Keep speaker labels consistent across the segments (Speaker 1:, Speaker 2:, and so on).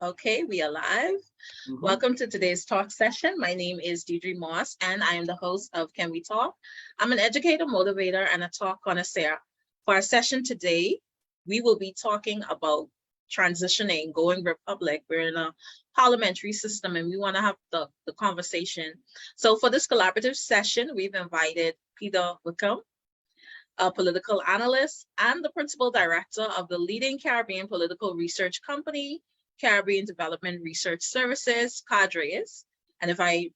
Speaker 1: Okay, we are live. Welcome to today's talk session. My name is Deidre Moss, and I am the host of Can We Talk? I'm an educator, motivator, and a talk connoisseur. For our session today, we will be talking about transitioning, going republic. We're in a parliamentary system, and we want to have the conversation. So for this collaborative session, we've invited Peter Wickham, a political analyst and the principal director of the leading Caribbean political research company, Caribbean Development Research Services, CADRES. And if I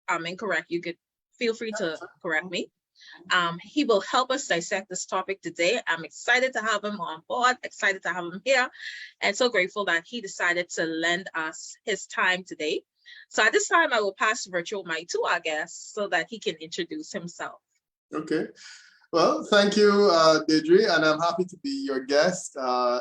Speaker 1: am incorrect, you could feel free to correct me. He will help us dissect this topic today. I'm excited to have him on board, excited to have him here, and so grateful that he decided to lend us his time today. So at this time, I will pass the virtual mic to our guest so that he can introduce himself.
Speaker 2: Okay. Well, thank you, Deidre, and I'm happy to be your guest.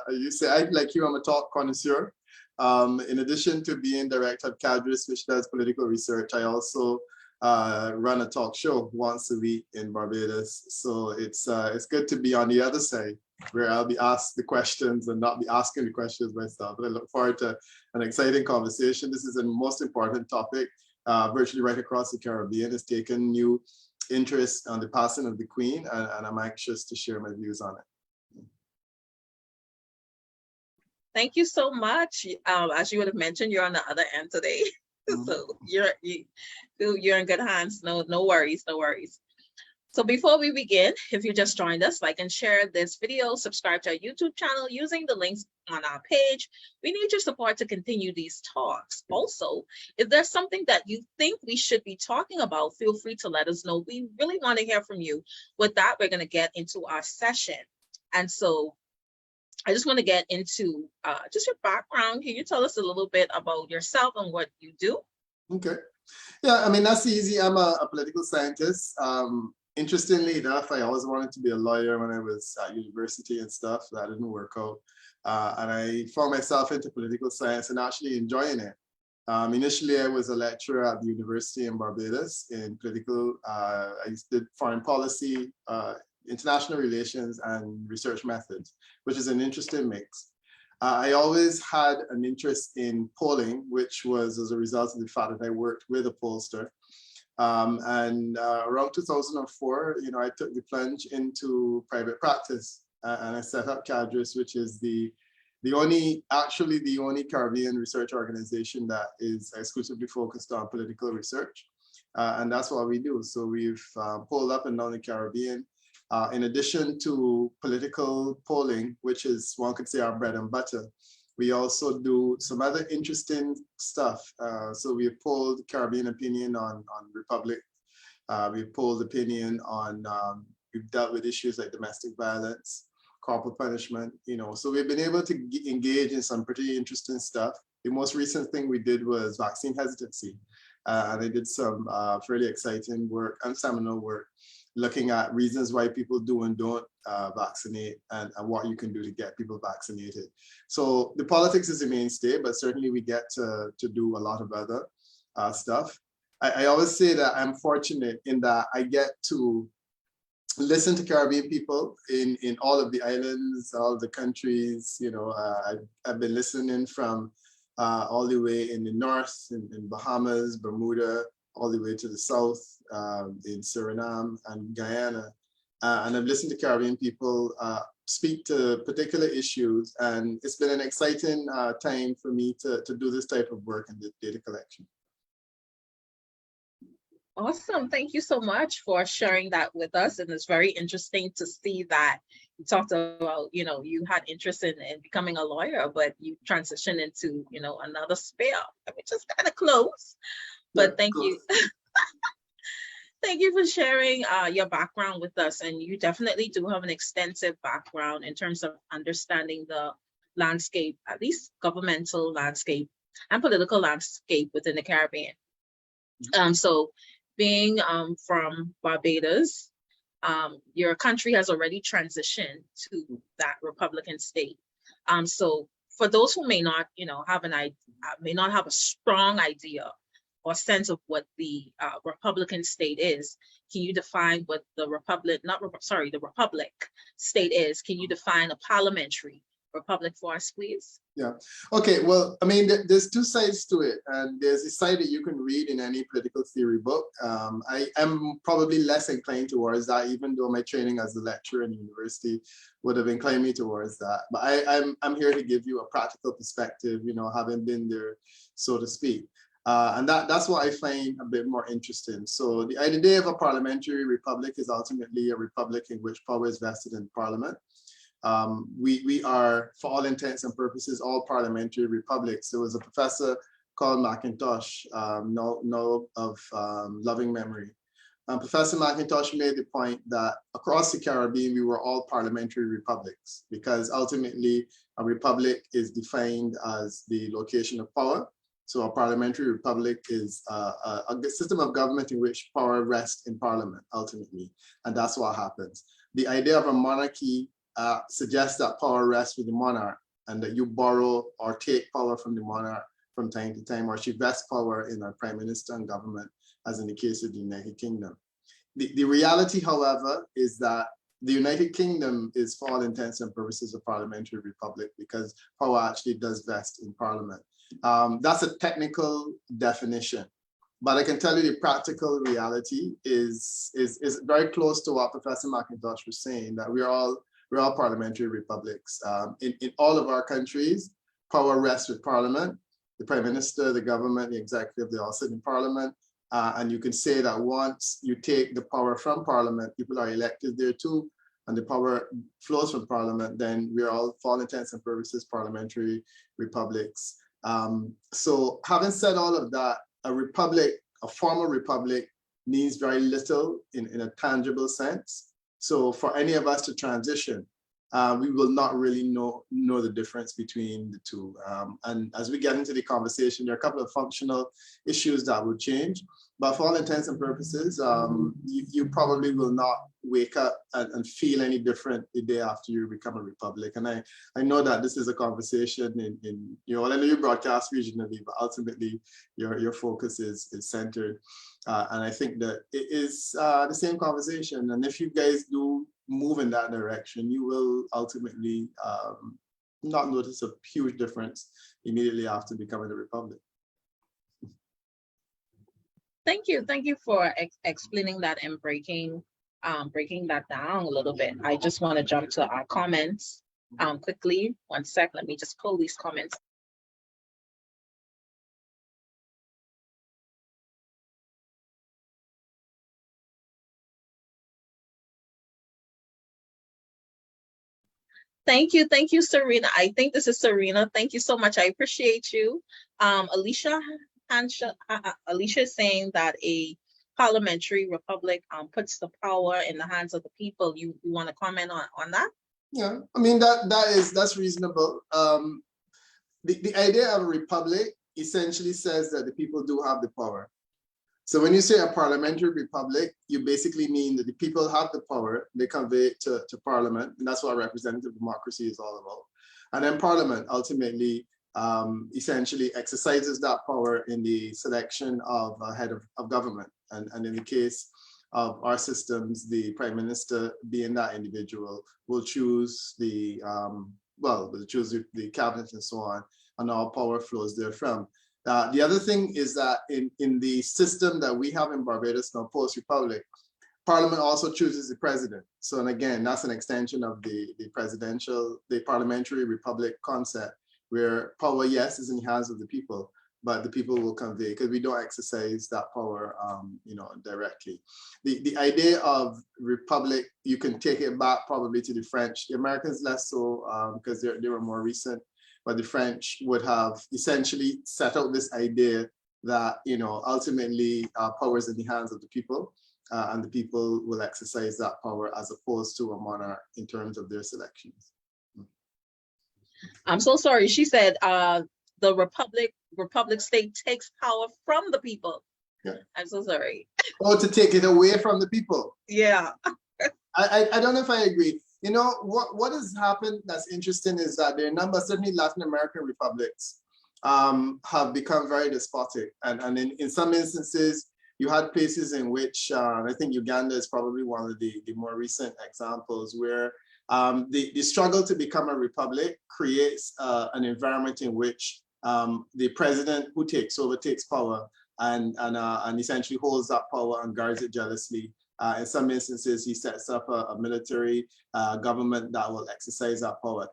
Speaker 2: You say, like you, I'm a talk connoisseur. In addition to being director of CADRES, which does political research, I also run a talk show once a week in Barbados. So it's good to be on the other side, where I'll be asked the questions and not be asking the questions myself. But I look forward to an exciting conversation. This is the most important topic virtually right across the Caribbean. It's taken new interest on the passing of the Queen, and I'm anxious to share my views on it.
Speaker 1: Thank you so much. As you would have mentioned, you're on the other end today. So you're in good hands. No worries, no worries. So before we begin, if you just joined us, like and share this video, subscribe to our YouTube channel using the links on our page. We need your support to continue these talks. Also, if there's something that you think we should be talking about, feel free to let us know. We really want to hear from you. With that, we're going to get into our session. And so I just want to get into just your background. Can you tell us a little bit about yourself and what you do?
Speaker 2: Okay. Yeah, I mean, that's easy. I'm a political scientist. Interestingly enough, I always wanted to be a lawyer when I was at university and stuff. That didn't work out. And I found myself into political science and actually enjoying it. Initially, I was a lecturer at the university in Barbados in political, I did foreign policy, international relations, and research methods, which is an interesting mix. I always had an interest in polling, which was as a result of the fact that I worked with a pollster. Around 2004, I took the plunge into private practice, and I set up CADRES, which is the only Caribbean research organization that is exclusively focused on political research, and that's what we do. So we've polled up and down the Caribbean. In addition to political polling, which is, one could say, our bread and butter, we also do some other interesting stuff. So we polled Caribbean opinion on Republic. We polled opinion on, we've dealt with issues like domestic violence, corporal punishment, So we've been able to engage in some pretty interesting stuff. The most recent thing we did was vaccine hesitancy. And I did some fairly exciting work and seminal work looking at reasons why people do and don't vaccinate and what you can do to get people vaccinated. So the politics is the mainstay, but certainly we get to do a lot of other stuff. I always say that I'm fortunate in that I get to listen to Caribbean people in all of the islands, all of the countries. I've been listening from all the way in the north, in Bahamas, Bermuda, all the way to the south, in Suriname and Guyana. And I've listened to Caribbean people speak to particular issues, and it's been an exciting time for me to do this type of work and data collection.
Speaker 1: Awesome. Thank you so much for sharing that with us. And it's very interesting to see that you talked about, you had interest in becoming a lawyer, but you transitioned into, another sphere, which is kind of close. But thank you. Thank you for sharing your background with us. And you definitely do have an extensive background in terms of understanding the landscape, at least governmental landscape and political landscape within the Caribbean. So being from Barbados, your country has already transitioned to that Republican state. So for those who may not, have a strong idea or sense of what the Republican state is, can you define what the Republic state is? Can you define a parliamentary Republic for us, please?
Speaker 2: Yeah. Okay. Well, I mean, there's two sides to it, and there's a side that you can read in any political theory book. I am probably less inclined towards that, even though my training as a lecturer in university would have inclined me towards that. But I'm here to give you a practical perspective, you know, having been there, so to speak. And that's what I find a bit more interesting. So the idea of a parliamentary republic is ultimately a republic in which power is vested in Parliament. We are, for all intents and purposes, all parliamentary republics. There was a professor called McIntosh, now of loving memory. Professor McIntosh made the point that across the Caribbean, we were all parliamentary republics, because ultimately a republic is defined as the location of power. So a parliamentary republic is a system of government in which power rests in Parliament, ultimately. And that's what happens. The idea of a monarchy suggests that power rests with the monarch, and that you borrow or take power from the monarch from time to time, or she vests power in a prime minister and government, as in the case of the United Kingdom. The reality, however, is that the United Kingdom is, for all intents and purposes, a parliamentary republic, because power actually does vest in Parliament. That's a technical definition, but I can tell you the practical reality is very close to what Professor McIntosh was saying, that we're all parliamentary republics. In all of our countries, power rests with Parliament. The Prime Minister, the government, the executive, they all sit in Parliament. And you can say that once you take the power from Parliament, people are elected there too, and the power flows from Parliament, then we're all, for all intents and purposes, parliamentary republics. So having said all of that, a republic, a formal republic, means very little in a tangible sense. So for any of us to transition, we will not really know the difference between the two. And as we get into the conversation, there are a couple of functional issues that will change. But for all intents and purposes, you probably will not wake up and feel any different the day after you become a republic. And I know that this is a conversation in I know you broadcast regionally, but ultimately your focus is centered. And I think that it is the same conversation. And if you guys do move in that direction, you will ultimately not notice a huge difference immediately after becoming a republic.
Speaker 1: Thank you for explaining that and breaking that down a little bit. I just want to jump to our comments quickly. 1 sec, let me just pull these comments. Thank you, Serena. I think this is Serena. Thank you so much. I appreciate you. Alicia is saying that a parliamentary republic puts the power in the hands of the people. You want to comment on that?
Speaker 2: Yeah, I mean that's reasonable. The idea of a republic essentially says that the people do have the power. So when you say a parliamentary republic, you basically mean that the people have the power, they convey it to Parliament, and that's what representative democracy is all about. And then Parliament ultimately essentially exercises that power in the selection of a head of government. And in the case of our systems, the Prime Minister, being that individual, will choose the cabinet and so on, and all power flows therefrom. The other thing is that in the system that we have in Barbados now, post-republic, Parliament also chooses the president. So, and again, that's an extension of the parliamentary republic concept, where power, yes, is in the hands of the people, but the people will convey, because we don't exercise that power, directly. The idea of republic, you can take it back probably to the French. The Americans less so, because they were more recent. But the French would have essentially set out this idea that, ultimately power is in the hands of the people, and the people will exercise that power as opposed to a monarch in terms of their selections.
Speaker 1: I'm so sorry. She said the republic state takes power from the people.
Speaker 2: Yeah.
Speaker 1: I'm so sorry.
Speaker 2: Oh, to take it away from the people.
Speaker 1: Yeah.
Speaker 2: I don't know if I agree. What has happened that's interesting is that there are a number, certainly Latin American republics, have become very despotic. And in some instances, you had places in which, I think Uganda is probably one of the more recent examples, where The struggle to become a republic creates an environment in which the president who takes over takes power and essentially holds that power and guards it jealously. In some instances, he sets up a military government that will exercise that power.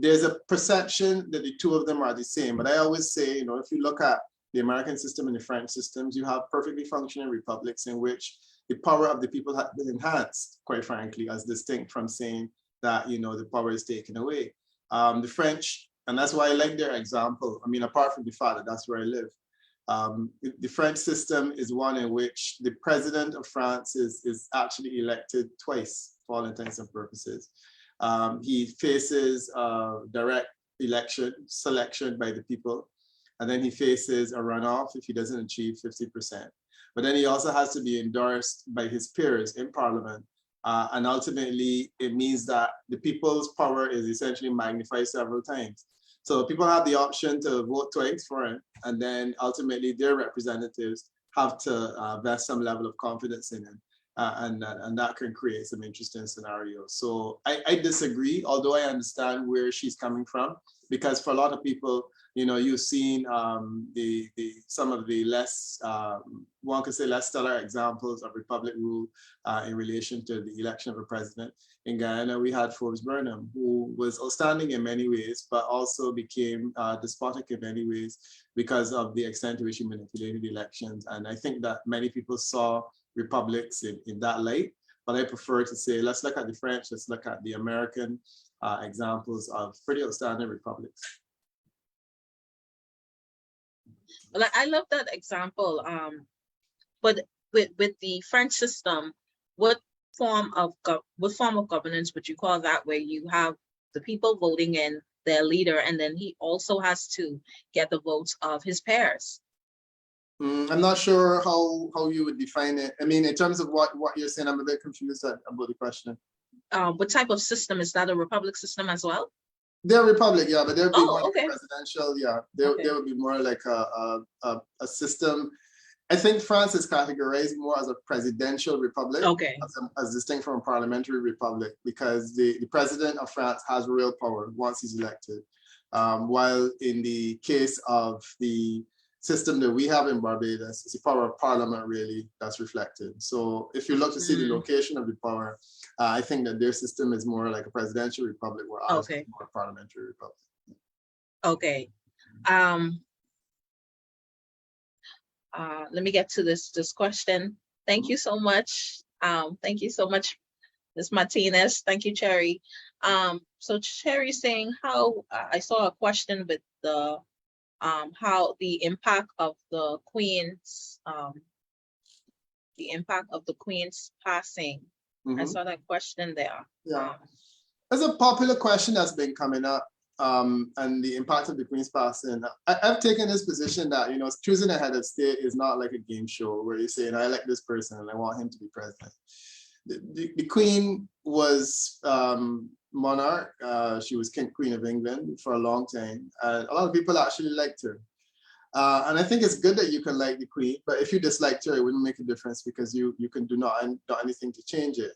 Speaker 2: There's a perception that the two of them are the same, but I always say, you know, if you look at the American system and the French systems, you have perfectly functioning republics in which the power of the people has been enhanced, quite frankly, as distinct from saying that, you know, the power is taken away. The French, and that's why I like their example. I mean, apart from the fact that that's where I live. The French system is one in which the president of France is actually elected twice for all intents and purposes. He faces direct selection by the people, and then he faces a runoff if he doesn't achieve 50%. But then he also has to be endorsed by his peers in parliament. And ultimately, it means that the people's power is essentially magnified several times. So people have the option to vote twice for him, and then ultimately their representatives have to vest some level of confidence in him. And that can create some interesting scenarios. So I disagree, although I understand where she's coming from, because for a lot of people, you know, you've seen some of the less, one could say less stellar examples of republic rule in relation to the election of a president. In Guyana, we had Forbes Burnham, who was outstanding in many ways, but also became despotic in many ways because of the extent to which he manipulated elections. And I think that many people saw republics in that light, but I prefer to say, let's look at the French, let's look at the American examples of pretty outstanding republics.
Speaker 1: Well, I love that example. But with the French system, what form of governance would you call that, where you have the people voting in their leader, and then he also has to get the votes of his peers?
Speaker 2: I'm not sure how you would define it. I mean, in terms of what you're saying, I'm a bit confused about the question.
Speaker 1: What type of system is that? A republic system as well?
Speaker 2: They're republic, yeah, but there would be more
Speaker 1: okay.
Speaker 2: like presidential, yeah. There would be more like a system. I think France is categorized more as a presidential republic, as distinct from a parliamentary republic, because the president of France has real power once he's elected. While in the case of the system that we have in Barbados, it's the power of parliament really that's reflected. So if you look to see the location of the power, I think that their system is more like a presidential republic, where ours is more a parliamentary republic. Okay.
Speaker 1: Let me get to this question. Thank you so much. Thank you so much, Ms. Martinez. Thank you, Cherry. So Cherry saying how I saw a question with the how the impact of the Queen's passing. I saw that question there.
Speaker 2: Yeah, there's a popular question that's been coming up. And the impact of the Queen's passing. I've taken this position that, you know, choosing a head of state is not like a game show where you say, I like this person and I want him to be president. The Queen was monarch. She was Queen of England for a long time. And a lot of people actually liked her. And I think it's good that you can like the Queen, but if you disliked her, it wouldn't make a difference because you can do not anything to change it.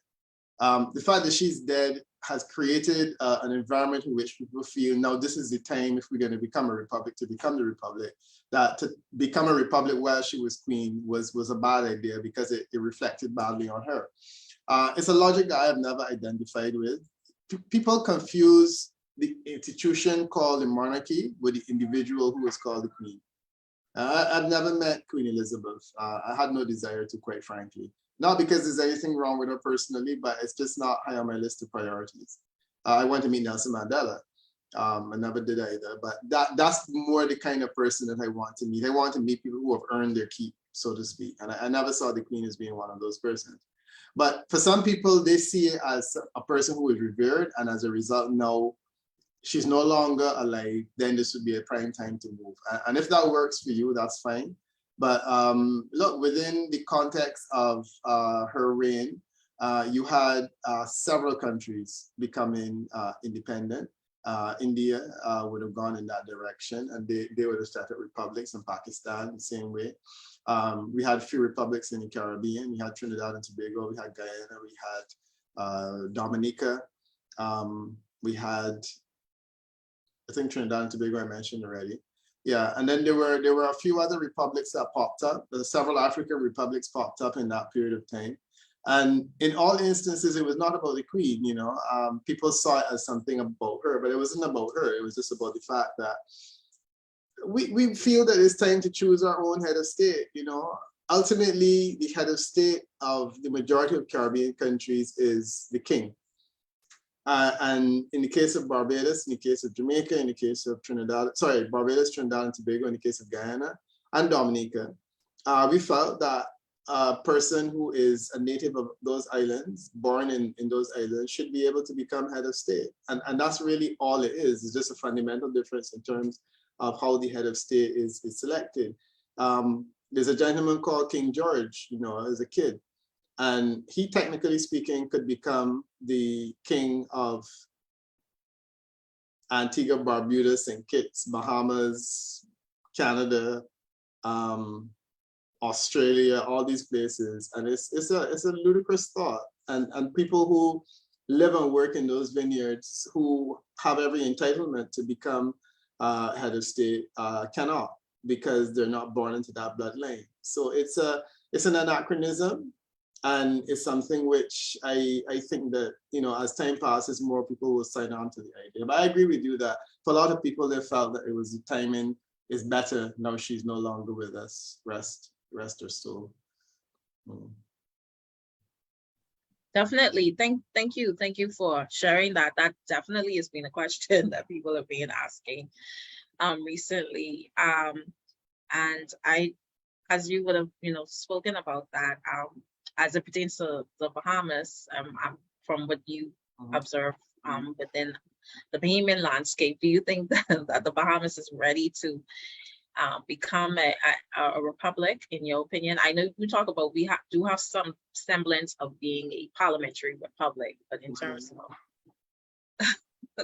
Speaker 2: The fact that she's dead has created an environment in which people feel, now this is the time, if we're going to become a republic, to become the republic. That to become a republic while she was queen was a bad idea because it reflected badly on her. It's a logic that I have never identified with. People confuse the institution called the monarchy with the individual who was called the queen. I've never met Queen Elizabeth. I had no desire to, quite frankly. Not because there's anything wrong with her personally, but it's just not high on my list of priorities. I went to meet Nelson Mandela. I never did either, but that's more the kind of person that I want to meet. I want to meet people who have earned their keep, so to speak. And I never saw the Queen as being one of those persons. But for some people, they see it as a person who is revered, and as a result, no, she's no longer alive, then this would be a prime time to move. And if that works for you, that's fine. But look, within the context of her reign, you had several countries becoming independent. India would have gone in that direction, and they would have started republics, and Pakistan the same way. We had a few republics in the Caribbean. We had Trinidad and Tobago, we had Guyana, we had Dominica. We had, I think Trinidad and Tobago I mentioned already. Yeah, and then there were a few other republics that popped up. Several African republics popped up in that period of time. And in all instances, it was not about the Queen, you know. People saw it as something about her, but it wasn't about her. It was just about the fact that we feel that it's time to choose our own head of state, you know. Ultimately, the head of state of the majority of Caribbean countries is the king. And in the case of Barbados, in the case of Jamaica, in the case of Barbados, Trinidad and Tobago, in the case of Guyana and Dominica, we felt that a person who is a native of those islands, born in those islands, should be able to become head of state. And that's really all it is. It's just a fundamental difference in terms of how the head of state is selected. There's a gentleman called King George, you know, as a kid. And he, technically speaking, could become the king of Antigua, Barbuda, St. Kitts, Bahamas, Canada, Australia, all these places. And it's a ludicrous thought. And people who live and work in those vineyards, who have every entitlement to become head of state, cannot, because they're not born into that bloodline. So it's an anachronism. And it's something which I think that, you know, as time passes, more people will sign on to the idea. But I agree with you that for a lot of people, they felt that it was the timing is better now she's no longer with us. Rest her soul.
Speaker 1: Definitely. Thank you for sharing that. That definitely has been a question that people have been asking recently. And I, as you would have, you know, spoken about that, as it pertains to the Bahamas, from what you observe within the Bahamian landscape, do you think that the Bahamas is ready to become a republic, in your opinion? I know you talk about we do have some semblance of being a parliamentary republic, but in terms of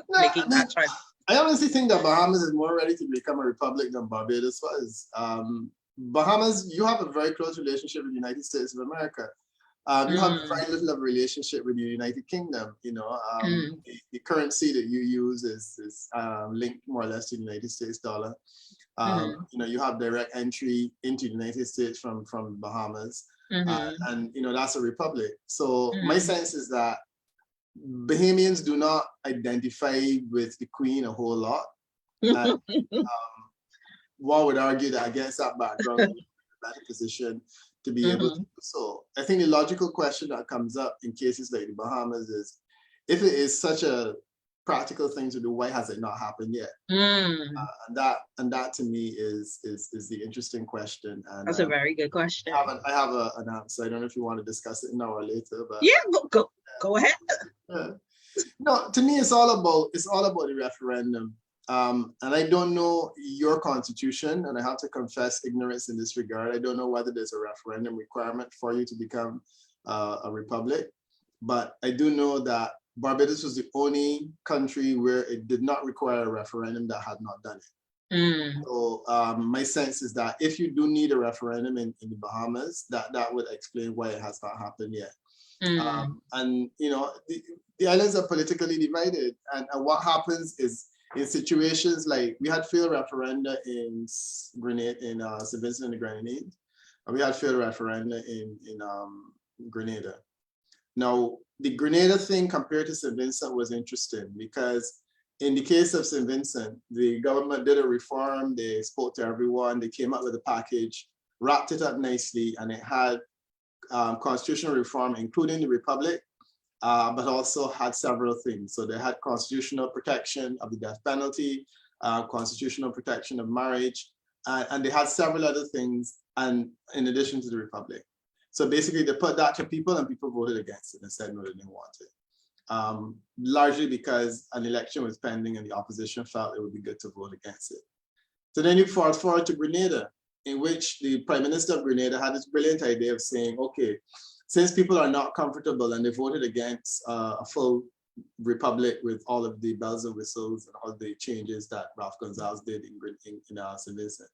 Speaker 1: making that choice.
Speaker 2: I honestly think that Bahamas is more ready to become a republic than Barbados was. Bahamas, you have a very close relationship with the United States of America. You have very little of a relationship with the United Kingdom. You know, the currency that you use is linked more or less to the United States dollar. You know, you have direct entry into the United States from Bahamas, and you know that's a republic. So my sense is that Bahamians do not identify with the Queen a whole lot. And, one would argue that against that background, you're in a better position to be able to do so. I think the logical question that comes up in cases like the Bahamas is, if it is such a practical thing to do, why has it not happened yet? And that to me is the interesting question. And
Speaker 1: that's a very good question.
Speaker 2: I have an answer. I don't know if you want to discuss it now or later, but
Speaker 1: yeah, go ahead.
Speaker 2: No, to me, it's all about the referendum. And I don't know your constitution, and I have to confess ignorance in this regard. I don't know whether there's a referendum requirement for you to become a republic, but I do know that Barbados was the only country where it did not require a referendum that had not done it. So my sense is that if you do need a referendum in the Bahamas, that would explain why it has not happened yet. And you know, the islands are politically divided, and what happens is, in situations like, we had failed referenda in St. Vincent and the Grenadines, and we had failed referenda in Grenada. Now, the Grenada thing compared to St. Vincent was interesting, because in the case of St. Vincent, the government did a reform, they spoke to everyone, they came up with a package, wrapped it up nicely, and it had constitutional reform, including the republic, but also had several things. So they had constitutional protection of the death penalty, constitutional protection of marriage, and they had several other things, and in addition to the republic. So basically they put that to people, and people voted against it and said no, they didn't want it. Largely because an election was pending and the opposition felt it would be good to vote against it. So then you fast forward to Grenada, in which the Prime Minister of Grenada had this brilliant idea of saying, okay, since people are not comfortable and they voted against a full republic with all of the bells and whistles and all the changes that Ralph Gonzalez did in St. Vincent.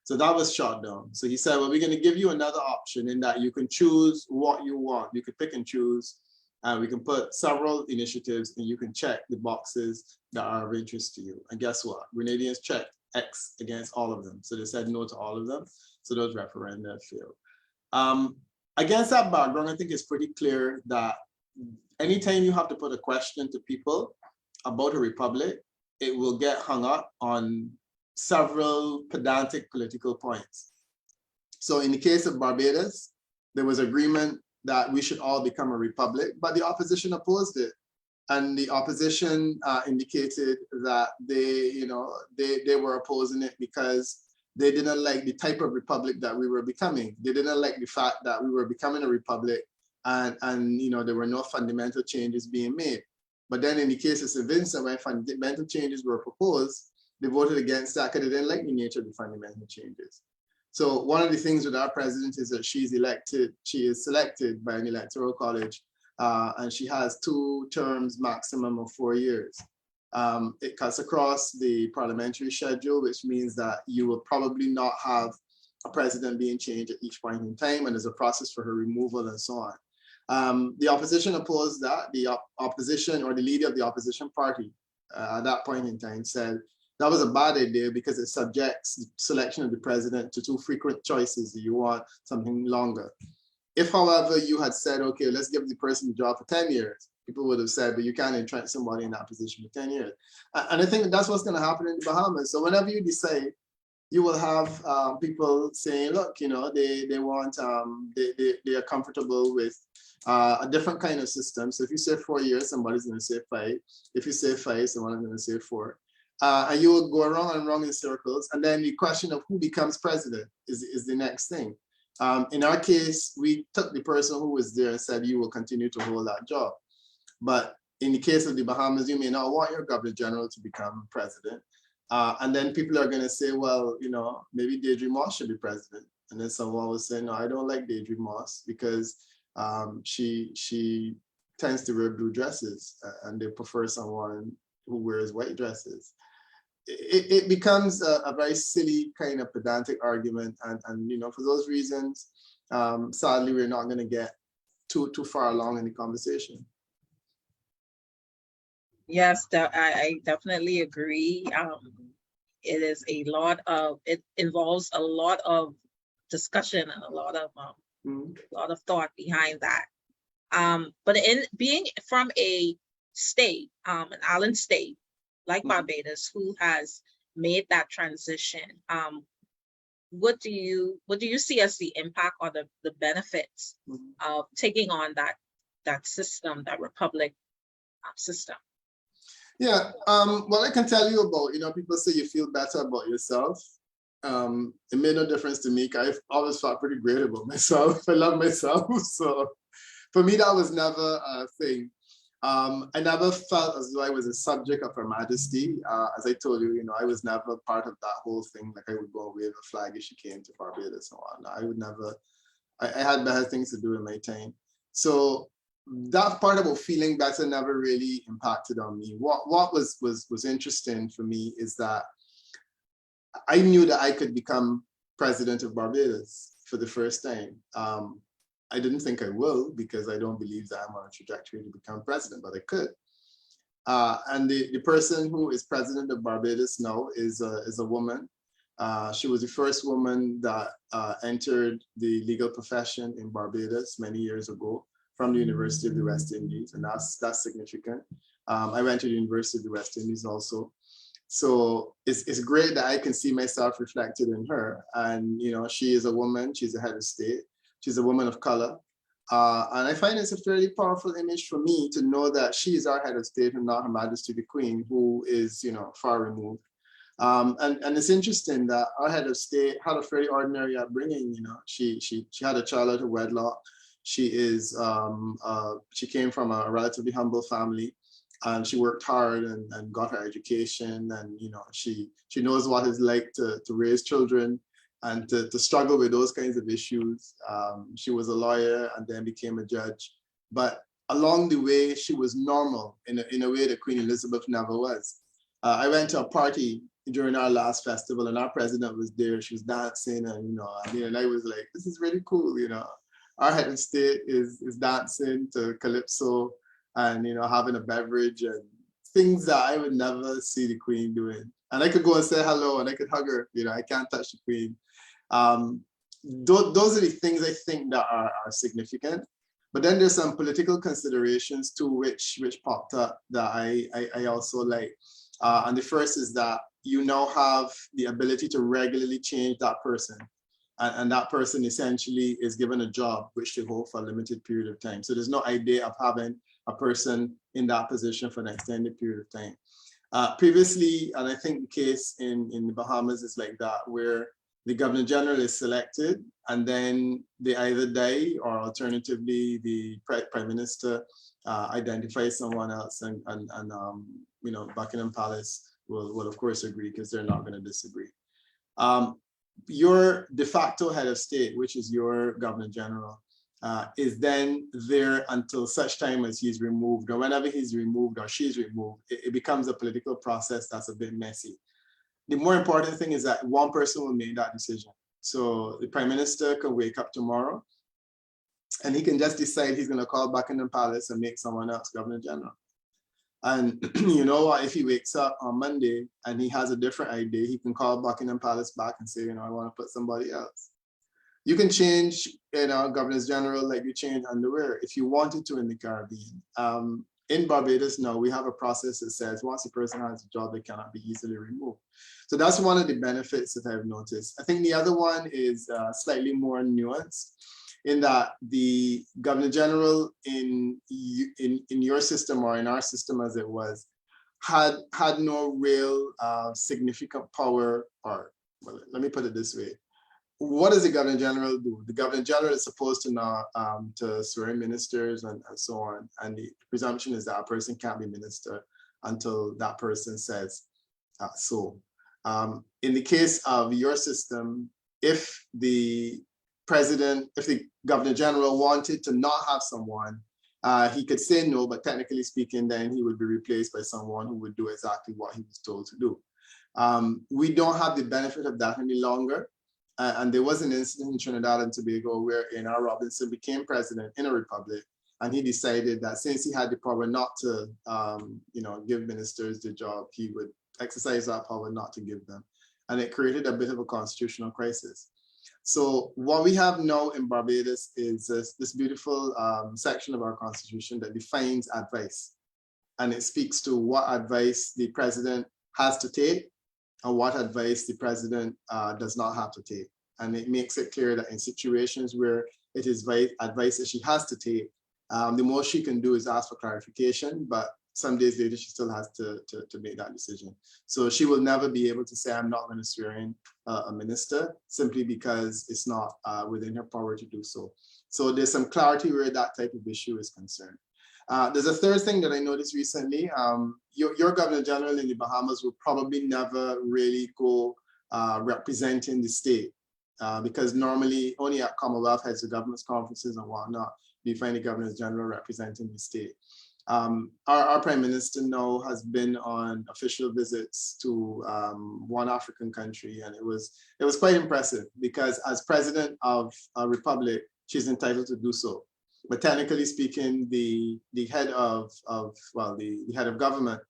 Speaker 2: So that was shot down. So he said, well, we're going to give you another option in that you can choose what you want. You could pick and choose And we can put several initiatives and you can check the boxes that are of interest to you. And guess what? Grenadians checked X against all of them. So they said no to all of them. So those referenda failed. Against that background, I think it's pretty clear that anytime you have to put a question to people about a republic, it will get hung up on several pedantic political points. So in the case of Barbados, there was agreement that we should all become a republic, but the opposition opposed it. And the opposition indicated that they were opposing it because they didn't like the type of republic that we were becoming. They didn't like the fact that we were becoming a republic and there were no fundamental changes being made. But then in the case of St. Vincent, when fundamental changes were proposed, they voted against that because they didn't like the nature of the fundamental changes. So one of the things with our president is that she is selected by an electoral college, and she has 2 terms maximum of 4 years. It cuts across the parliamentary schedule, which means that you will probably not have a president being changed at each point in time, and there's a process for her removal and so on. The opposition opposed that. The opposition, or the leader of the opposition party at that point in time, said that was a bad idea because it subjects the selection of the president to 2 frequent choices. Do you want something longer? If, however, you had said, okay, let's give the person the job for 10 years, people would have said, but you can't entrench somebody in that position for 10 years. And I think that's what's going to happen in the Bahamas. So whenever you decide, you will have people saying, look, they want, they are comfortable with a different kind of system. So if you say 4 years, somebody's going to say 5. If you say 5, someone's going to say 4. And you will go around and around in circles. And then the question of who becomes president is the next thing. In our case, we took the person who was there and said, you will continue to hold that job. But in the case of the Bahamas, you may not want your governor general to become president. And then people are going to say, well, maybe Deirdre Moss should be president. And then someone will say, no, I don't like Deirdre Moss because she tends to wear blue dresses and they prefer someone who wears white dresses. It becomes a very silly kind of pedantic argument. And for those reasons, sadly, we're not going to get too far along in the conversation.
Speaker 1: Yes, I definitely agree. It involves a lot of discussion and a lot of thought behind that. But in being from a state, an island state like Barbados, who has made that transition, what do you see as the impact or the benefits of taking on that system, that republic system?
Speaker 2: Yeah, what I can tell you about, people say you feel better about yourself. It made no difference to me. I've always felt pretty great about myself. I love myself. So for me, that was never a thing. I never felt as though I was a subject of Her Majesty. As I told you, I was never part of that whole thing. Like I would go and wave a flag if she came to Barbados and whatnot. I would never, I had better things to do in my time. So that part about feeling better never really impacted on me. What was interesting for me is that I knew that I could become president of Barbados for the first time. I didn't think I will because I don't believe that I'm on a trajectory to become president, but I could. And the person who is president of Barbados now is a woman. She was the first woman that entered the legal profession in Barbados many years ago from the University of the West Indies, and that's significant. I went to the University of the West Indies also. So it's great that I can see myself reflected in her. And she is a woman, she's a head of state. She's a woman of color. And I find it's a fairly powerful image for me to know that she is our head of state and not Her Majesty the Queen, who is, far removed. And it's interesting that our head of state had a very ordinary upbringing. She had a child out of wedlock. She came from a relatively humble family, and she worked hard and got her education. And she knows what it's like to raise children and to struggle with those kinds of issues. She was a lawyer and then became a judge. But along the way, she was normal in a way that Queen Elizabeth never was. I went to a party during our last festival and our president was there. She was dancing and I was like, this is really cool, our head of state is dancing to calypso and having a beverage and things that I would never see the Queen doing. And I could go and say hello and I could hug her. I can't touch the Queen. Those are the things I think that are significant. But then there's some political considerations too, which popped up that I also like. And the first is that you now have the ability to regularly change that person. And that person essentially is given a job which they hold for a limited period of time. So there's no idea of having a person in that position for an extended period of time. Previously, and I think the case in the Bahamas is like that, where the Governor General is selected and then they either die or alternatively the Prime Minister identifies someone else and Buckingham Palace will of course agree because they're not going to disagree. Your de facto head of state, which is your Governor General, is then there until such time as he's removed, or whenever he's removed or she's removed, it becomes a political process that's a bit messy. The more important thing is that one person will make that decision. So the Prime Minister can wake up tomorrow and he can just decide he's going to call Buckingham Palace and make someone else Governor General. And you know what, if he wakes up on Monday and he has a different idea, he can call Buckingham Palace back and say, I want to put somebody else. You can change, Governors General like you change underwear if you wanted to in the Caribbean. In Barbados now, we have a process that says once a person has a job, they cannot be easily removed. So that's one of the benefits that I've noticed. I think the other one is slightly more nuanced in that the Governor General in your system or in our system as it was, had no real significant power, or well, let me put it this way. What does the Governor General do? The Governor General is supposed to now to swear in ministers and so on. And the presumption is that a person can't be minister until that person says so. In the case of your system, if the Governor General wanted to not have someone, he could say no, but technically speaking, then he would be replaced by someone who would do exactly what he was told to do. We don't have the benefit of that any longer. And there was an incident in Trinidad and Tobago where N.R. Robinson became president in a republic, and he decided that since he had the power not to, give ministers the job, he would exercise that power not to give them. And it created a bit of a constitutional crisis. So what we have now in Barbados is this beautiful section of our constitution that defines advice. And it speaks to what advice the president has to take and what advice the president does not have to take. And it makes it clear that in situations where it is advice that she has to take, the most she can do is ask for clarification, but some days later she still has to make that decision. So she will never be able to say, I'm not going to swear in a minister, simply because it's not within her power to do so. So there's some clarity where that type of issue is concerned. There's a third thing that I noticed recently. Your Governor General in the Bahamas will probably never really go representing the state because normally only at Commonwealth heads of governments conferences and whatnot, you find the Governor General representing the state. Our Prime Minister now has been on official visits to one African country, and it was quite impressive because as president of a republic, she's entitled to do so. But technically speaking, the head of head of government,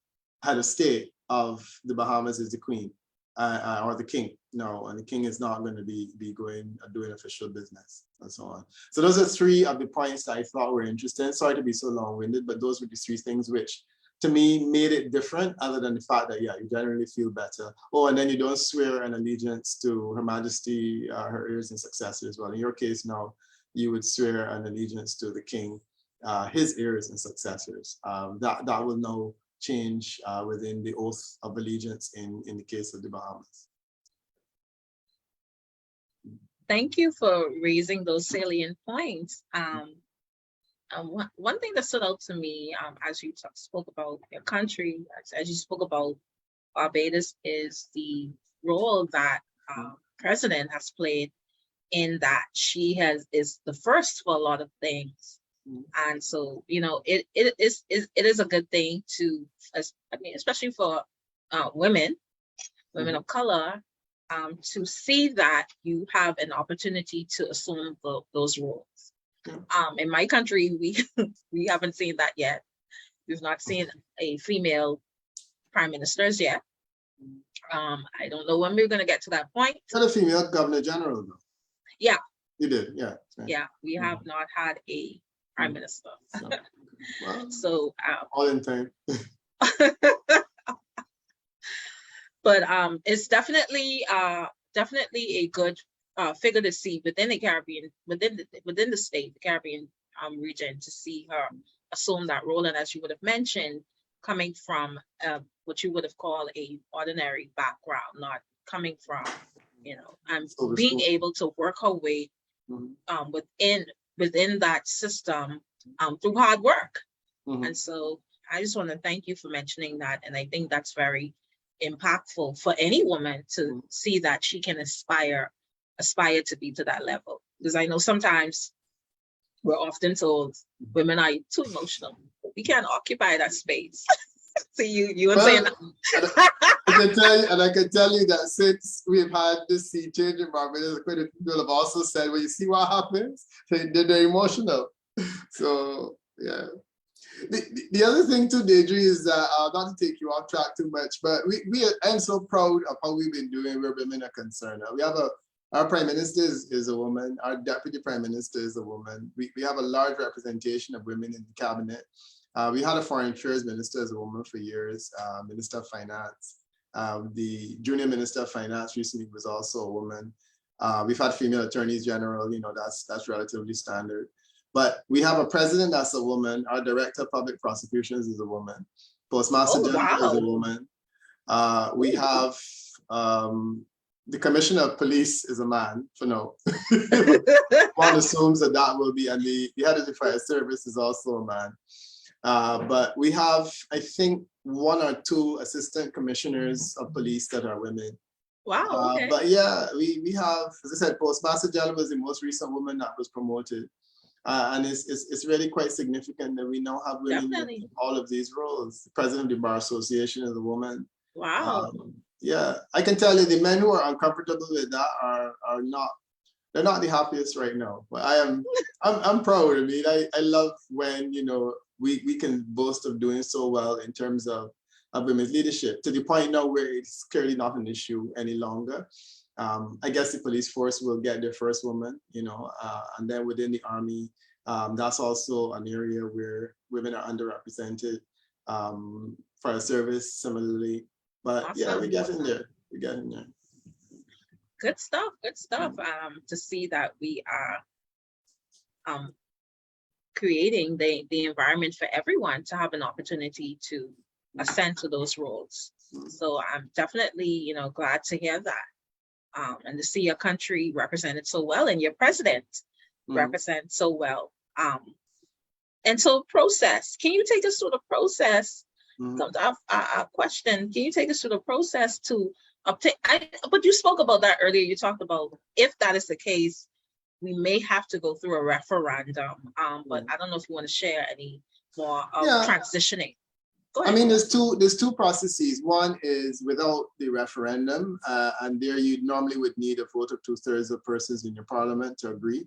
Speaker 2: head of state of the Bahamas is the Queen or the King. No, and the King is not going to be doing official business and so on. So those are three of the points that I thought were interesting. Sorry to be so long-winded, but those were the three things which to me made it different, other than the fact that, yeah, you generally feel better. Oh, and then you don't swear an allegiance to Her Majesty, her heirs and successors. Well, in your case now, you would swear an allegiance to the King, his heirs and successors. That will now change within the oath of allegiance in the case of the Bahamas.
Speaker 1: Thank you for raising those salient points. One thing that stood out to me as you spoke about your country, as you spoke about Barbados, is the role that President has played in that she is the first for a lot of things. And so, it is a good thing to, especially for women of color, to see that you have an opportunity to assume those roles. In my country, we haven't seen that yet. We've not seen a female prime ministers yet. I don't know when we're going to get to that point.
Speaker 2: Had a female governor general, though.
Speaker 1: Yeah.
Speaker 2: You did, yeah.
Speaker 1: Yeah, we have not had a prime minister.
Speaker 2: Well,
Speaker 1: So
Speaker 2: all in time.
Speaker 1: But it's definitely a good figure to see within the Caribbean, within the state, the Caribbean region, to see her assume that role. And as you would have mentioned, coming from what you would have called a ordinary background, not coming from, being able to work her way within that system through hard work. And so I just want to thank you for mentioning that. And I think that's very impactful for any woman to see that she can aspire to be to that level. Because I know sometimes we're often told women are too emotional. We can't occupy that space. So you would say that.
Speaker 2: I can tell you that since we've had this sea change in Barbados, quite a few people have also said, well, you see what happens? They're emotional. So, yeah. The other thing too, Deidre, is that, not to take you off track too much, but I'm so proud of how we've been doing where women are concerned. We have our prime minister is a woman, our deputy prime minister is a woman. We have a large representation of women in the cabinet. We had a foreign affairs minister as a woman for years, minister of finance. The junior minister of finance recently was also a woman. We've had female attorneys general, that's relatively standard. But we have a president that's a woman. Our director of public prosecutions is a woman. Postmaster general is a woman. We have the commissioner of police is a man, for now. One assumes that will be, and the head of the fire service is also a man. But we have, I think, 1 or 2 assistant commissioners of police that are women.
Speaker 1: Wow. Okay.
Speaker 2: But yeah, we have, as I said, Postmaster General was the most recent woman that was promoted. And it's really quite significant that we now have women in all of these roles. The president of the Bar Association is a woman.
Speaker 1: Wow.
Speaker 2: Yeah, I can tell you the men who are uncomfortable with that are not, they're not the happiest right now. But I'm proud. I mean, I love when, we can boast of doing so well in terms of women's leadership, to the point now where it's clearly not an issue any longer. I guess the police force will get their first woman, and then within the army, that's also an area where women are underrepresented. Fire service, similarly. But awesome. Yeah, we're getting there.
Speaker 1: Good stuff. To see that we are creating the environment for everyone to have an opportunity to ascend to those roles. So I'm definitely, glad to hear that. And to see your country represented so well, and your president represent so well. And so process, can you take us through the process? A question, can you take us through the process to obtain, but you spoke about that earlier, you talked about if that is the case, we may have to go through a referendum, but I don't know if you want to share any more of transitioning. Go ahead.
Speaker 2: I mean, there's two processes. One is without the referendum, and there you normally would need a vote of 2/3 of persons in your parliament to agree.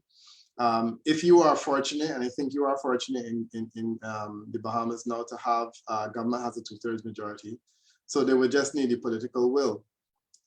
Speaker 2: If you are fortunate, and I think you are fortunate in the Bahamas now to have government has a 2/3 majority, so they would just need the political will.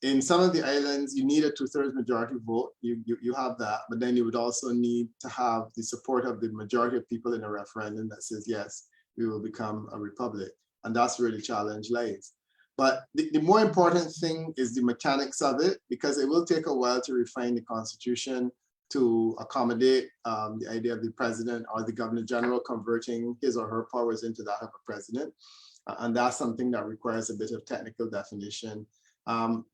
Speaker 2: In some of the islands, you need a 2/3 majority vote. You have that, but then you would also need to have the support of the majority of people in a referendum that says yes, we will become a republic, and that's where the challenge lies. But the more important thing is the mechanics of it, because it will take a while to refine the constitution to accommodate the idea of the president or the governor general converting his or her powers into that of a president. And that's something that requires a bit of technical definition.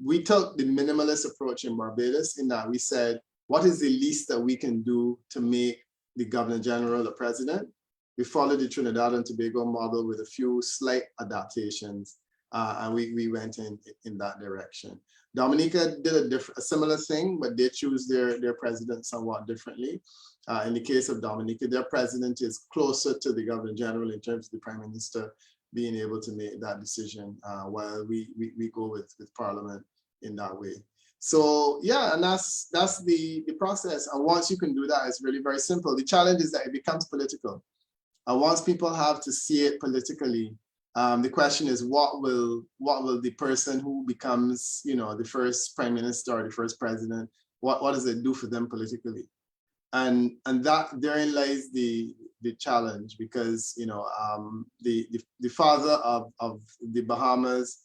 Speaker 2: We took the minimalist approach in Barbados in that we said, what is the least that we can do to make the governor general the president? We followed the Trinidad and Tobago model with a few slight adaptations, and we went in that direction. Dominica did a similar thing, but they choose their president somewhat differently. In the case of Dominica, their president is closer to the governor general in terms of the prime minister being able to make that decision, while we go with parliament in that way. So yeah, and that's the process. And once you can do that, it's really very simple. The challenge is that it becomes political. And once people have to see it politically, the question is what will the person who becomes, the first prime minister or the first president, what does it do for them politically? And that therein lies the challenge, because the father of the Bahamas,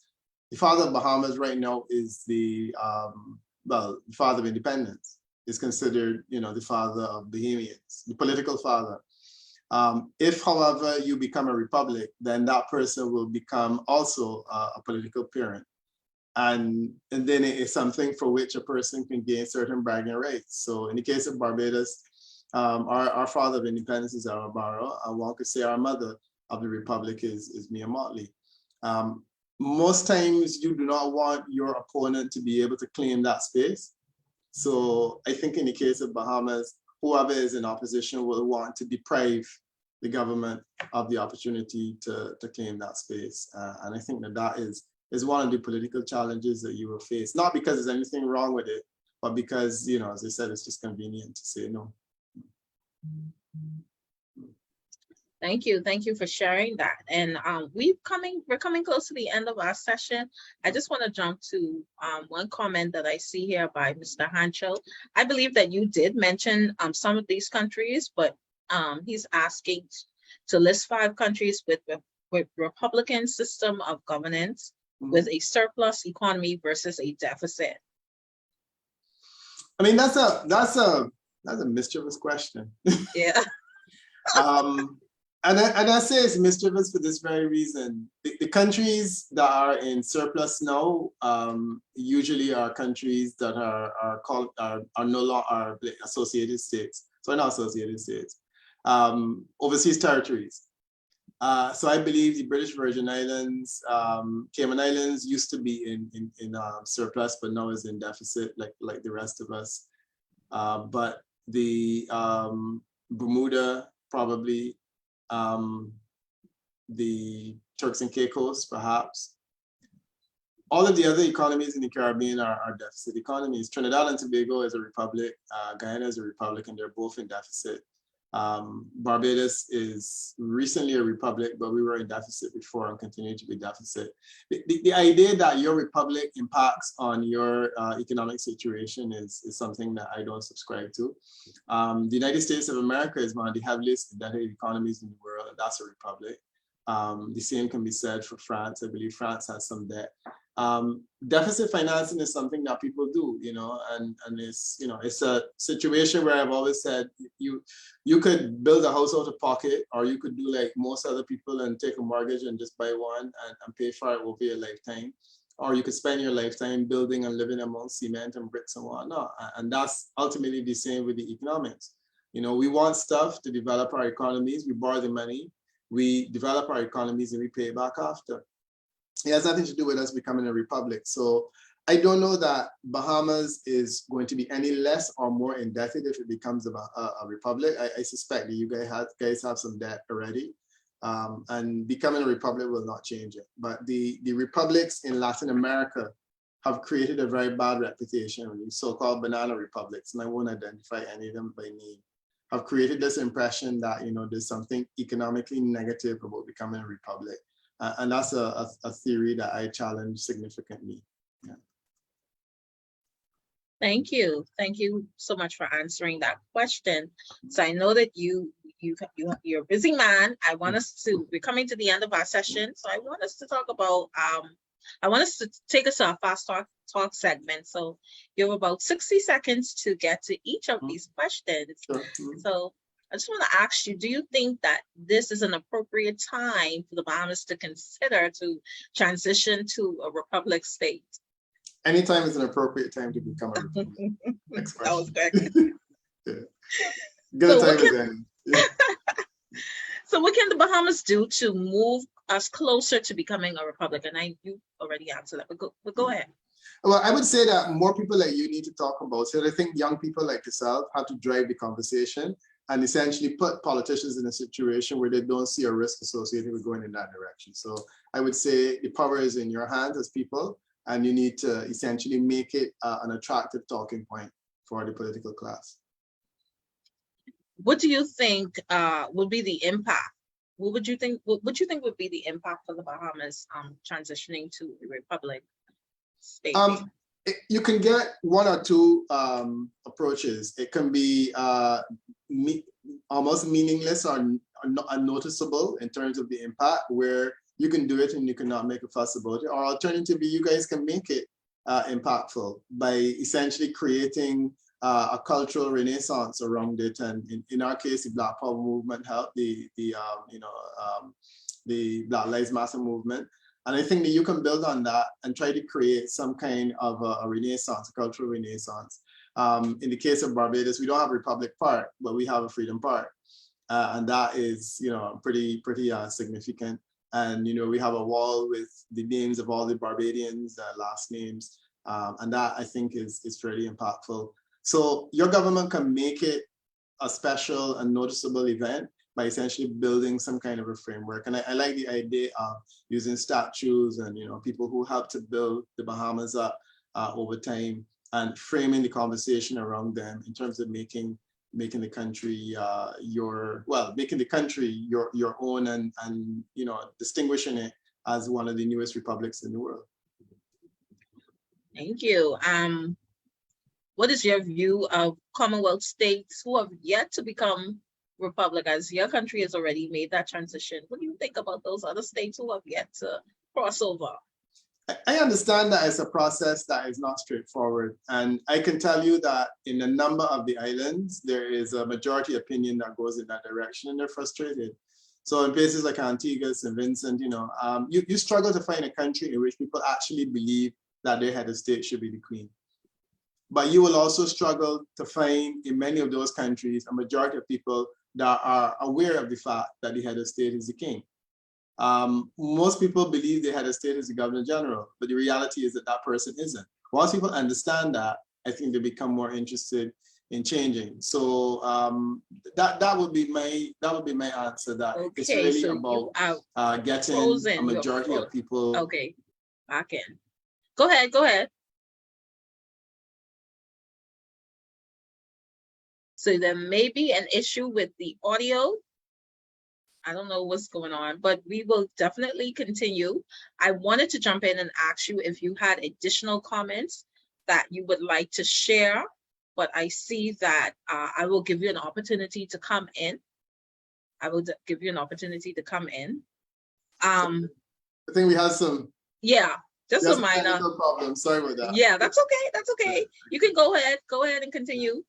Speaker 2: right now is the father of independence, is considered the father of Bahamians, the political father. If, however, you become a republic, then that person will become also a political parent. And then it is something for which a person can gain certain bragging rights. So in the case of Barbados, our father of independence is our Barrow, and one could say our mother of the republic is Mia Motley. Most times you do not want your opponent to be able to claim that space. So I think in the case of Bahamas, whoever is in opposition will want to deprive the government of the opportunity to claim that space. And I think that is one of the political challenges that you will face, not because there's anything wrong with it, but because, as I said, it's just convenient to say no.
Speaker 1: Thank you for sharing that. And we're coming close to the end of our session. I just want to jump to one comment that I see here by Mr. Hancho. I believe that you did mention some of these countries, but he's asking to list 5 countries with Republican system of governance, with a surplus economy versus a deficit.
Speaker 2: I mean, that's a mischievous question.
Speaker 1: Yeah.
Speaker 2: And I say it's mischievous for this very reason. The countries that are in surplus now usually are countries that are no longer associated states. So not associated states, overseas territories. So I believe the British Virgin Islands, Cayman Islands used to be in surplus, but now is in deficit, like the rest of us. But the Bermuda, probably, the Turks and Caicos, perhaps. All of the other economies in the Caribbean are deficit economies. Trinidad and Tobago is a republic, Guyana is a republic, and they're both in deficit. Barbados is recently a republic, but we were in deficit before and continue to be deficit. The idea that your republic impacts on your economic situation is something that I don't subscribe to. The United States of America is one of the heaviest indebted economies in the world, and that's a republic. The same can be said for France. I believe France has some debt. Deficit financing is something that people do, and it's, it's a situation where I've always said you could build a house out of pocket, or you could do like most other people and take a mortgage and just buy one and pay for it over your lifetime. Or you could spend your lifetime building and living among cement and bricks and whatnot. And that's ultimately the same with the economics. We want stuff to develop our economies. We borrow the money, we develop our economies, and we pay it back after. It has nothing to do with us becoming a republic. So I don't know that Bahamas is going to be any less or more indebted if it becomes a republic. I suspect that you guys have some debt already, and becoming a republic will not change it. But the republics in Latin America have created a very bad reputation. The so-called banana republics, and I won't identify any of them by name, have created this impression that there's something economically negative about becoming a republic. And that's a theory that I challenge significantly. Yeah.
Speaker 1: Thank you so much for answering that question. So I know that you're a busy man. We're coming to the end of our session, so I want us to talk about take us to our fast talk segment. So you have about 60 seconds to get to each of these questions.
Speaker 2: Sure.
Speaker 1: So I just want to ask you, do you think that this is an appropriate time for the Bahamas to consider to transition to a republic state?
Speaker 2: Anytime is an appropriate time to become a republic. Next question.
Speaker 1: That was good.
Speaker 2: Yeah. Good time again. Yeah.
Speaker 1: So what can the Bahamas do to move us closer to becoming a republic? And you already answered that, but go ahead.
Speaker 2: Well, I would say that more people like you need to talk about it. I think young people like yourself have to drive the conversation and essentially put politicians in a situation where they don't see a risk associated with going in that direction. So I would say the power is in your hands as people, and you need to essentially make it an attractive talking point for the political class.
Speaker 1: What do you think would be the impact? What would you think would be the impact for the Bahamas transitioning to a republic state?
Speaker 2: You can get one or two approaches. It can be almost meaningless or unnoticeable in terms of the impact, where you can do it and you cannot make a fuss about it. Or alternatively, you guys can make it impactful by essentially creating a cultural renaissance around it. And in our case, the Black Power movement helped, the Black Lives Matter movement. And I think that you can build on that and try to create some kind of a renaissance, a cultural renaissance. In the case of Barbados, we don't have a Republic Park, but we have a Freedom Park. And that is, pretty significant. And, we have a wall with the names of all the Barbadians, last names. And that, I think, is fairly impactful. So your government can make it a special and noticeable event by essentially building some kind of a framework. And I like the idea of using statues and, people who help to build the Bahamas up over time, and framing the conversation around them in terms of making the country your own, and distinguishing it as one of the newest republics in the world.
Speaker 1: Thank you. What is your view of Commonwealth states who have yet to become republic, as your country has already made that transition? What do you think about those other states who have yet to cross over?
Speaker 2: I understand that it's a process that is not straightforward. And I can tell you that in a number of the islands, there is a majority opinion that goes in that direction, and they're frustrated. So in places like Antigua, St. Vincent, you struggle to find a country in which people actually believe that their head of state should be the queen. But you will also struggle to find in many of those countries a majority of people that are aware of the fact that the head of state is the king. Most people believe the head of state is the governor general, but the reality is that that person isn't. Once people understand that, I think they become more interested in changing. So that would be my answer. That it's really about getting a majority of people.
Speaker 1: Okay, back in. Go ahead. So there may be an issue with the audio. I don't know what's going on, but we will definitely continue. I wanted to jump in and ask you if you had additional comments that you would like to share, but I see that I will give you an opportunity to come in. I think
Speaker 2: we have some.
Speaker 1: Yeah, just a minor
Speaker 2: problem. Sorry about that.
Speaker 1: Yeah, that's okay. You can go ahead and continue.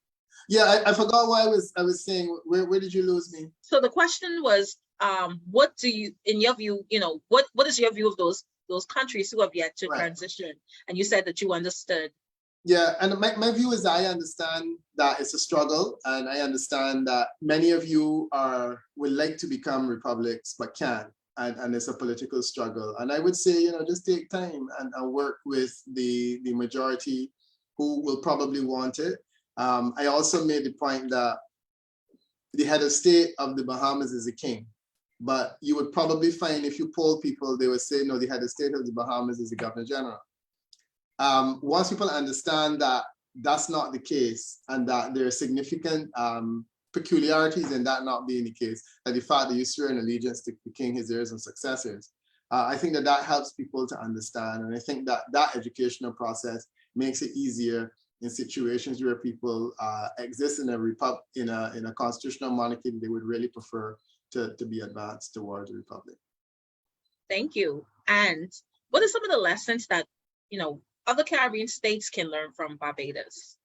Speaker 2: Yeah, I forgot what I was saying. Where did you lose me?
Speaker 1: So the question was, what do you, in your view, what is your view of those countries who have yet to transition? And you said that you understood.
Speaker 2: Yeah, and my view is I understand that it's a struggle, and I understand that many of you would like to become republics but can't, and it's a political struggle. And I would say, just take time and work with the majority who will probably want it. I also made the point that the head of state of the Bahamas is a king, but you would probably find if you poll people, they would say, no, the head of state of the Bahamas is the governor general. Once people understand that that's not the case, and that there are significant peculiarities in that not being the case, that the fact that you swear an allegiance to the king, his heirs and successors, I think that helps people to understand. And I think that educational process makes it easier in situations where people exist in a constitutional monarchy they would really prefer to be advanced towards a republic.
Speaker 1: Thank you. And what are some of the lessons that other Caribbean states can learn from Barbados?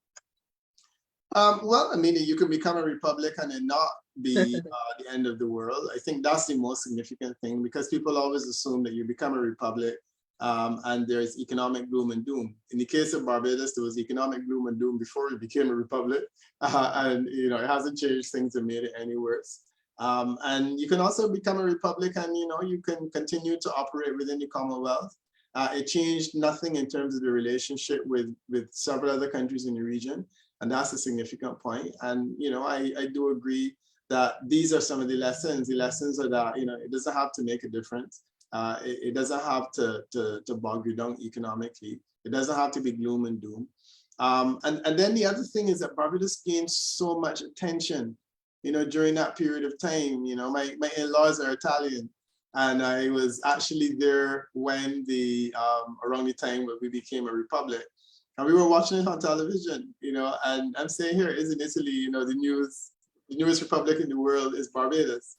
Speaker 2: Well, I mean, you can become a republic and it not be the end of the world. I think that's the most significant thing, because people always assume that you become a republic and there's economic gloom and doom. In the case of Barbados, there was economic gloom and doom before it became a republic, and it hasn't changed things or made it any worse. And you can also become a republic, and you can continue to operate within the Commonwealth. It changed nothing in terms of the relationship with several other countries in the region, and that's a significant point. And I do agree that these are some of the lessons. The lessons are that it doesn't have to make a difference. It doesn't have to bog you down economically. It doesn't have to be gloom and doom. And then the other thing is that Barbados gained so much attention, during that period of time. My in-laws are Italian, and I was actually there when around the time when we became a republic. And we were watching it on television, and I'm saying here is in Italy, the newest republic in the world is Barbados.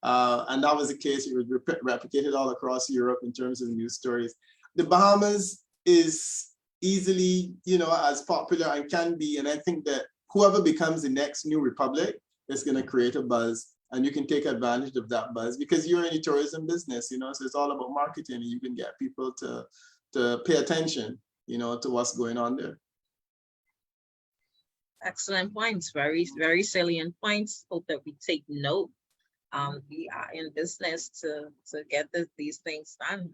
Speaker 2: And that was the case. It was replicated all across Europe in terms of news stories. The Bahamas is easily, as popular and can be. And I think that whoever becomes the next new republic is going to create a buzz. And you can take advantage of that buzz because you're in the tourism business, so it's all about marketing. And you can get people to pay attention, to what's going on there.
Speaker 1: Excellent points. Very, very salient points. Hope that we take note. We are in business to get these things done.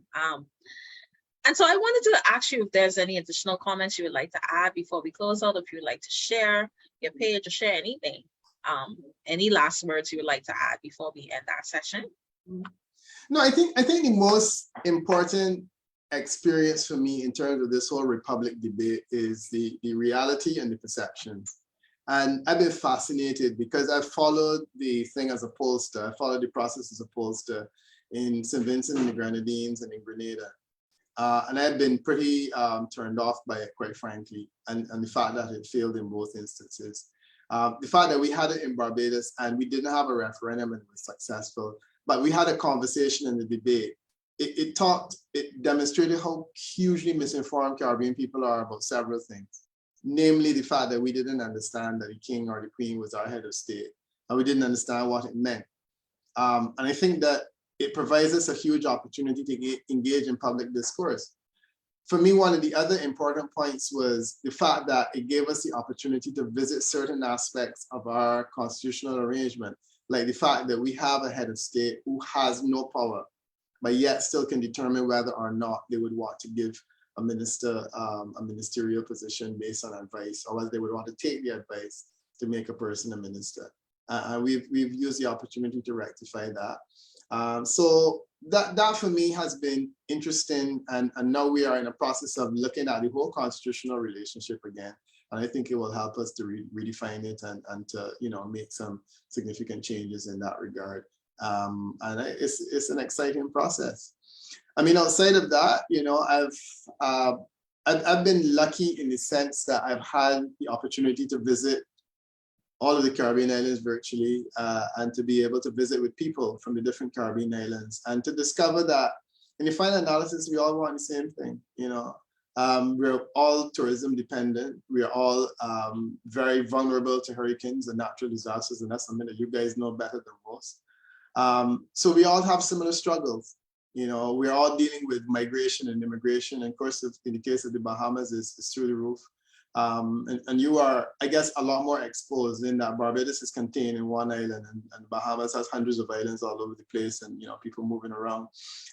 Speaker 1: And so I wanted to ask you if there's any additional comments you would like to add before we close out, if you would like to share your page or share anything. Any last words you would like to add before we end our session?
Speaker 2: No, I think the most important experience for me in terms of this whole Republic debate is the reality and the perception. And I've been fascinated because I've followed the thing as a pollster. I followed the process as a pollster in St. Vincent and the Grenadines and in Grenada. And I've been pretty turned off by it, quite frankly, and the fact that it failed in both instances. The fact that we had it in Barbados and we didn't have a referendum and it was successful, but we had a conversation in the debate. It demonstrated how hugely misinformed Caribbean people are about several things. Namely, the fact that we didn't understand that the king or the queen was our head of state, and we didn't understand what it meant. And I think that it provides us a huge opportunity to engage in public discourse. For me, one of the other important points was the fact that it gave us the opportunity to visit certain aspects of our constitutional arrangement, like the fact that we have a head of state who has no power, but yet still can determine whether or not they would want to give a minister a ministerial position based on advice, or whether they would want to take the advice to make a person a minister. We've used the opportunity to rectify that. So that for me has been interesting, and now we are in a process of looking at the whole constitutional relationship again. And I think it will help us to redefine it and to make some significant changes in that regard. And it's an exciting process. I mean, outside of that, I've been lucky in the sense that I've had the opportunity to visit all of the Caribbean islands virtually, and to be able to visit with people from the different Caribbean islands, and to discover that in the final analysis, we all want the same thing. We're all tourism dependent. We are all very vulnerable to hurricanes and natural disasters, and that's something that you guys know better than most. So we all have similar struggles. We're all dealing with migration and immigration. And of course, in the case of the Bahamas, it's through the roof. And you are, I guess, a lot more exposed in that Barbados is contained in one island, and Bahamas has hundreds of islands all over the place, and people moving around.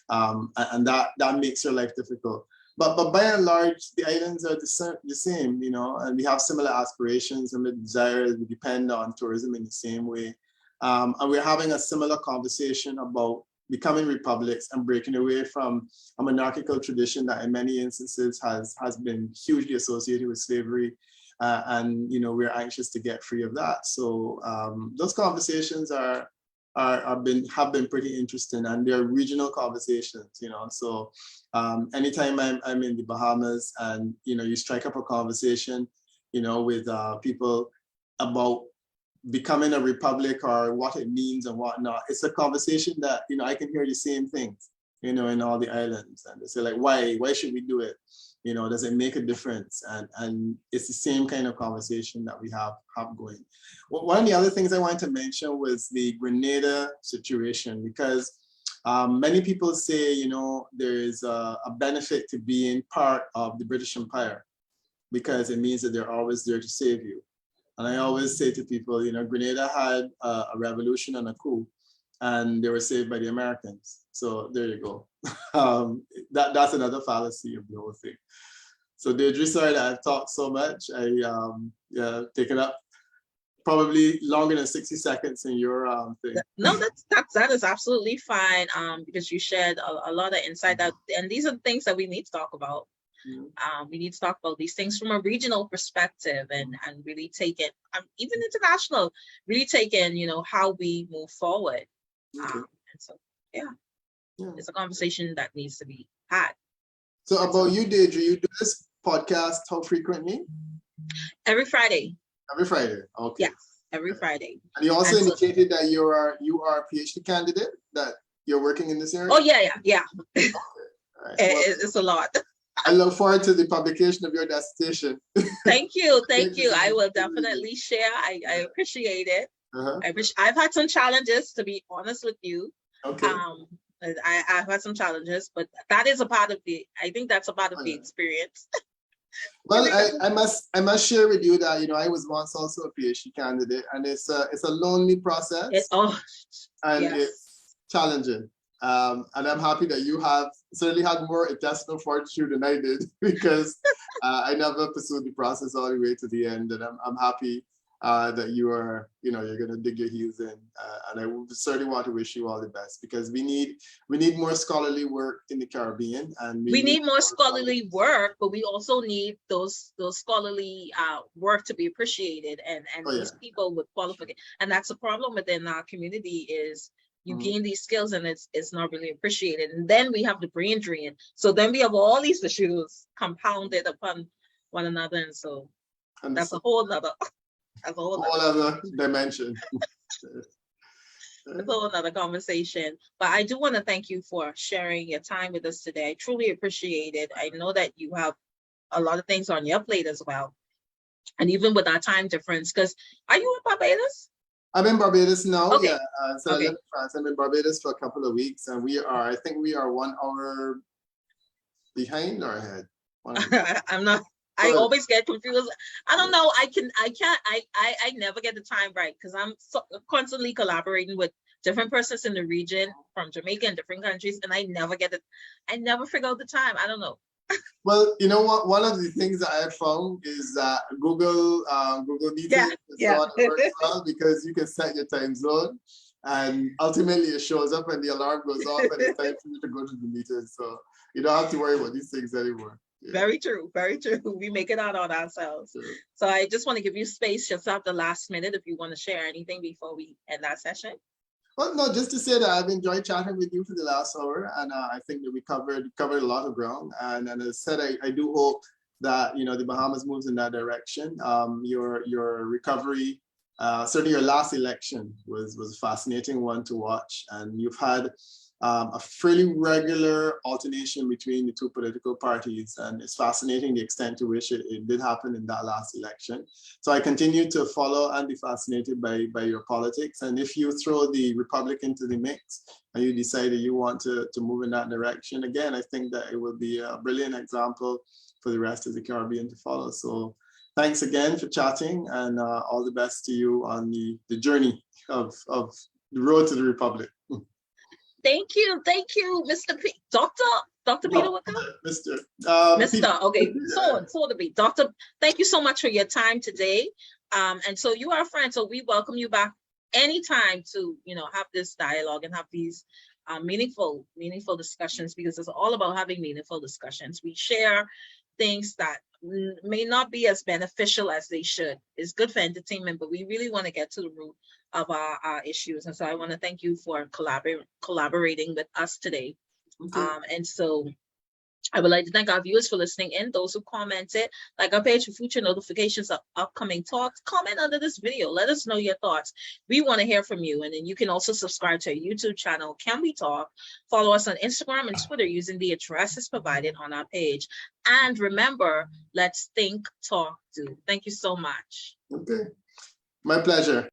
Speaker 2: And that makes your life difficult. But by and large, the islands are the same, and we have similar aspirations and desires. We depend on tourism in the same way. And we're having a similar conversation about becoming republics and breaking away from a monarchical tradition that in many instances has been hugely associated with slavery. And we're anxious to get free of that. So those conversations have been pretty interesting, and they're regional conversations, So anytime I'm in the Bahamas and you strike up a conversation, with people about becoming a republic or what it means and whatnot, it's a conversation that I can hear the same things, in all the islands, and they say like, why should we do it? Does it make a difference? And it's the same kind of conversation that we have going. One of the other things I wanted to mention was the Grenada situation, because many people say there is a benefit to being part of the British Empire, because it means that they're always there to save you. And I always say to people, Grenada had a revolution and a coup, and they were saved by the Americans. So there you go. That's another fallacy of the whole thing. So Deirdre, sorry that I've talked so much. I taken up probably longer than 60 seconds in your thing.
Speaker 1: No, that is absolutely fine. Because you shared a lot of insight that, and these are the things that we need to talk about. We need to talk about these things from a regional perspective and really take it, even international, really take in, how we move forward.
Speaker 2: Okay.
Speaker 1: And so, yeah, it's a conversation that needs to be had.
Speaker 2: So about you, Deirdre, you do this podcast how frequently?
Speaker 1: Every Friday.
Speaker 2: Every Friday, okay.
Speaker 1: Yes, every Friday.
Speaker 2: And you also indicated that you are a PhD candidate, that you're working in this area?
Speaker 1: Oh, yeah.
Speaker 2: Okay. Right. Well,
Speaker 1: It's a lot.
Speaker 2: I look forward to the publication of your dissertation.
Speaker 1: Thank you. I will definitely share. I appreciate it. I've had some challenges, to be honest with you.
Speaker 2: Okay.
Speaker 1: I've had some challenges, but that is a part of I think that's a part of the experience.
Speaker 2: Well, I must share with you that I was once also a PhD candidate, and it's a lonely process. It's challenging. And I'm happy that you have certainly had more intestinal fortitude than I did, because I never pursued the process all the way to the end. And I'm happy that you're going to dig your heels in. And I certainly want to wish you all the best, because we need more scholarly work in the Caribbean, and
Speaker 1: we need more scholarly work, but we also need those scholarly work to be appreciated, and these people with qualification. And that's a problem within our community, is you gain these skills and it's not really appreciated. And then we have the brain drain. So then we have all these issues compounded upon one another. And so that's a whole other
Speaker 2: dimension.
Speaker 1: That's a whole other conversation. But I do want to thank you for sharing your time with us today. I truly appreciate it. I know that you have a lot of things on your plate as well. And even with our time difference, because are you in Barbados?
Speaker 2: I'm in Barbados now.
Speaker 1: Okay.
Speaker 2: So I live in France. I'm in Barbados for a couple of weeks, and I think we are 1 hour behind or ahead.
Speaker 1: I'm not. I always get confused. I don't know. I never get the time right, because I'm constantly collaborating with different persons in the region from Jamaica and different countries, and I never get it. I never figure out the time. I don't know.
Speaker 2: Well, you know what? One of the things that I found is that Google Meeting is not works well, because you can set your time zone, and ultimately it shows up and the alarm goes off and it's time for you to go to the meeting. So you don't have to worry about these things anymore. Yeah.
Speaker 1: Very true. Very true. We make it out on ourselves. Sure. So I just want to give you space just at the last minute if you want to share anything before we end that session.
Speaker 2: Well, no, just to say that I've enjoyed chatting with you for the last hour, and I think that we covered a lot of ground. And as I said, I do hope that the Bahamas moves in that direction. Your recovery, certainly your last election was a fascinating one to watch, and you've had a fairly regular alternation between the two political parties, and it's fascinating the extent to which it did happen in that last election. So I continue to follow and be fascinated by your politics, and if you throw the Republic into the mix and you decide that you want to move in that direction, again, I think that it will be a brilliant example for the rest of the Caribbean to follow. So thanks again for chatting, and all the best to you on the journey of the road to the Republic.
Speaker 1: Thank you, Mr. Dr. Peter Wickham?
Speaker 2: Mr.
Speaker 1: Okay, so to be. Doctor, thank you so much for your time today. And so you are a friend, so we welcome you back anytime to, have this dialogue and have these meaningful discussions, because it's all about having meaningful discussions. We share things that may not be as beneficial as they should. It's good for entertainment, but we really want to get to the root of our issues. And so I want to thank you for collaborating with us today. Okay. And so I would like to thank our viewers for listening in, those who commented, like our page for future notifications of upcoming talks. Comment under this video. Let us know your thoughts. We want to hear from you. And then you can also subscribe to our YouTube channel, Can We Talk? Follow us on Instagram and Twitter using the addresses provided on our page. And remember, let's think, talk, do. Thank you so much.
Speaker 2: Okay. My pleasure.